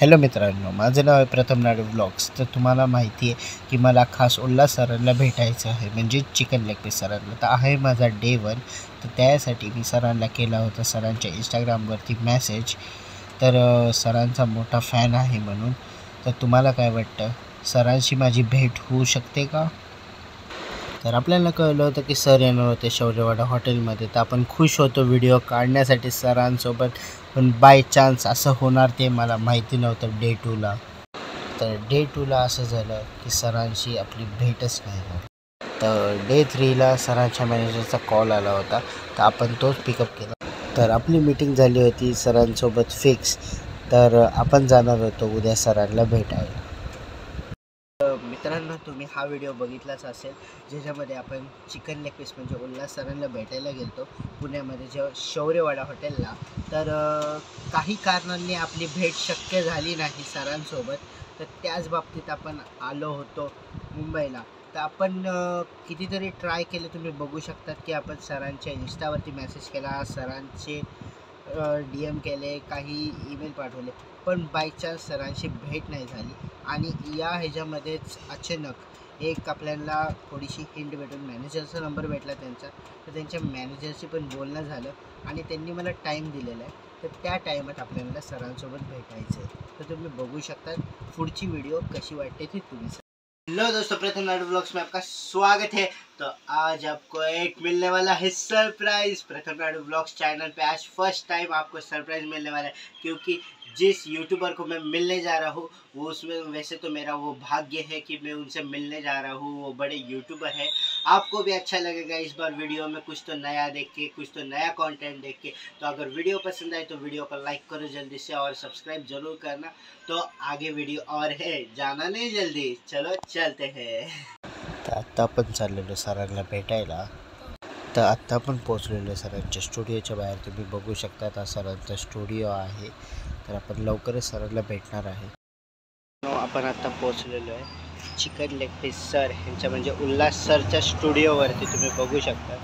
Hello मित्रांनो, माझं नाव आहे प्रथम नाडू ब्लॉग्स. तर तुम्हाला माहिती आहे की मला खास उल्हास सरांना भेटायचं आहे, म्हणजे चिकन लेग पीस सरांना. तर आहे माझा डे 1. तर त्यासाठी मी सरांना केला होता सरांच्या इंस्टाग्रामवरती मेसेज. तर सरांचा मोठा फॅन आहे म्हणून. तर तुम्हाला काय वाटतं, सरांशी माझी भेट होऊ शकते का? तर आपल्याला कळलं होतं की सर येणार होते शौर्यवाडा हॉटेलमध्ये. तर आपण खुश होतो व्हिडिओ काढण्यासाठी सरांसोबत. पण बाय चान्स असं होणार ते मला माहिती नव्हतं डे 2ला. तर डे 2ला असं झालं की सरांशी आपली भेटच नाही झाली. तर डे 3ला सरांच्या मॅनेजरचा कॉल आला होता, तर आपण तोच पिकअप केला. तर आपली मीटिंग झाली होती सरांसोबत फिक्स. तर आपण जाणार होतो उद्या सरांना भेटायला. मित्रांनो, तुम्ही हा व्हिडिओ बघितलाच असेल, ज्याच्यामध्ये आपण चिकन लेग पीस म्हणजे उल्हास सरांना भेटायला गेलो पुण्यामध्ये जेव्हा शौर्यवाडा हॉटेलला. तर काही कारणांनी आपली भेट शक्य झाली नाही सरांसोबत. तर त्याच बाबतीत आपण आलो होतो मुंबईला. तर आपण कितीतरी ट्राय केले, तुम्ही बघू शकतात की आपण सरांच्या इंस्टावरती मेसेज केला, सरांचे DM केले, काही ईमेल पाठवले, पण बाय चान्स सरांशी भेट नाही झाली. आणि या ह्याच्यामध्येच अचानक एक आपल्याला थोडीशी हिंट भेटून मॅनेजरचा नंबर भेटला त्यांचा. तर त्यांच्या मॅनेजरशी पण बोलणं झालं आणि त्यांनी मला टाईम दिलेला आहे. तर त्या टाईमात आपल्याला सरांसोबत भेटायचं आहे. तर तुम्ही बघू शकता पुढची व्हिडिओ कशी वाटते ती तुम्ही. हेलो दोस्तों, प्रथम नाडू ब्लॉग्स में आपका स्वागत है। तो आज आपको एक मिलने वाला है सरप्राइज। प्रथम नाडू ब्लॉग्स चैनल पे आज फर्स्ट टाइम आपको सरप्राइज मिलने वाला है, क्योंकि जिस यूट्यूबर को मैं मिलने जा रहा हूँ वो उसमें वैसे तो मेरा वो भाग्य है कि मैं उनसे मिलने जा रहा हूँ। वो बड़े यूट्यूबर है। आपको भी अच्छा लगेगा इस बार वीडियो में कुछ तो नया देख के, कुछ तो नया कंटेंट देख के। तो अगर वीडियो पसंद आए तो वीडियो को लाइक करो जल्दी से और सब्सक्राइब जरूर करना। तो आगे वीडियो और है, जाना नहीं जल्दी, चलो चलते हैं। तर आत्ता आपण चाललेलो सरांना भेटायला. तर आत्ता आपण पोचलेलो सरांच्या स्टुडिओच्या बाहेर. तुम्ही बघू शकता हा सरांचा स्टुडिओ आहे. तर आपण लवकरच सरांना भेटणार आहे. आपण आत्ता पोचलेलो आहे चिकन लेग पीस सर यांच्या म्हणजे उल्हास सरच्या स्टुडिओवरती. तुम्ही बघू शकता.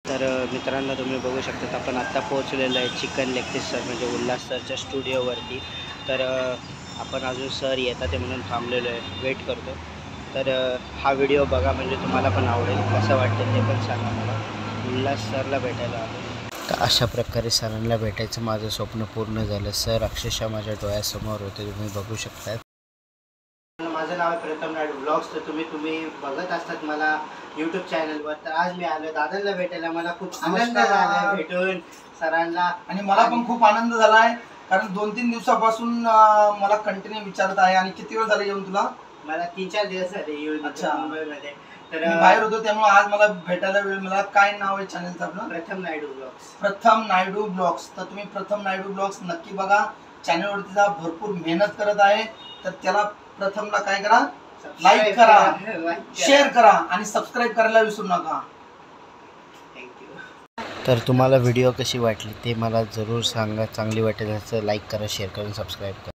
तर मित्रांनो, तुम्ही बघू शकता आपण आत्ता पोहोचलेलो आहे चिकन लेग पीस सर म्हणजे उल्हास सरच्या स्टुडिओवरती. तर आपण अजून सर येतात ते म्हणून थांबलेलो आहे, वेट करतो. तर हा व्हिडिओ बघा, म्हणजे तुम्हाला पण आवडेल. कसं वाटतं ते पण सांगा मला. उल्हास सरला भेटायला आलो. तर अशा प्रकारे सरांना भेटायचं माझं स्वप्न पूर्ण झालं. सर अक्षरशः माझ्या डोळ्यासमोर होते, तुम्ही बघू शकता. माझं नाव आहे प्रथम नाडू ब्लॉग्स. तर तुम्ही बघत असतात मला यूट्यूब चॅनलवर. तर आज मी आलो दादांना भेटायला. मला खूप आनंद झाला भेटून सरांना, आणि मला पण खूप आनंद झाला आहे, कारण 2-3 दिवसापासून मला कंटिन्यू विचारत आहे. आणि किती वेळ झाला येऊन तुला? मला 3-4 दिवस झाले येऊन मुंबईमध्ये. तर बाहेर होतो, त्यामुळे आज मला भेटायला वेळ मिळाला. काय नाव आहे चॅनलचं आपलं? प्रथम नायडू ब्लॉग्स. प्रथम नायडू ब्लॉग्स. तर तुम्ही प्रथम नायडू ब्लॉग्स नक्की बघा. चॅनलवरती जा, भरपूर मेहनत करत आहे. तर त्याला प्रथमला काय करा, लाईक करा, शेअर करा आणि सबस्क्राईब करायला विसरू नका. तर तुम्हाला व्हिडिओ कशी वाटली ते मला जरूर सांगा. चांगली वाटेल तर लाईक करा, शेअर करा, सबस्क्राईब करा.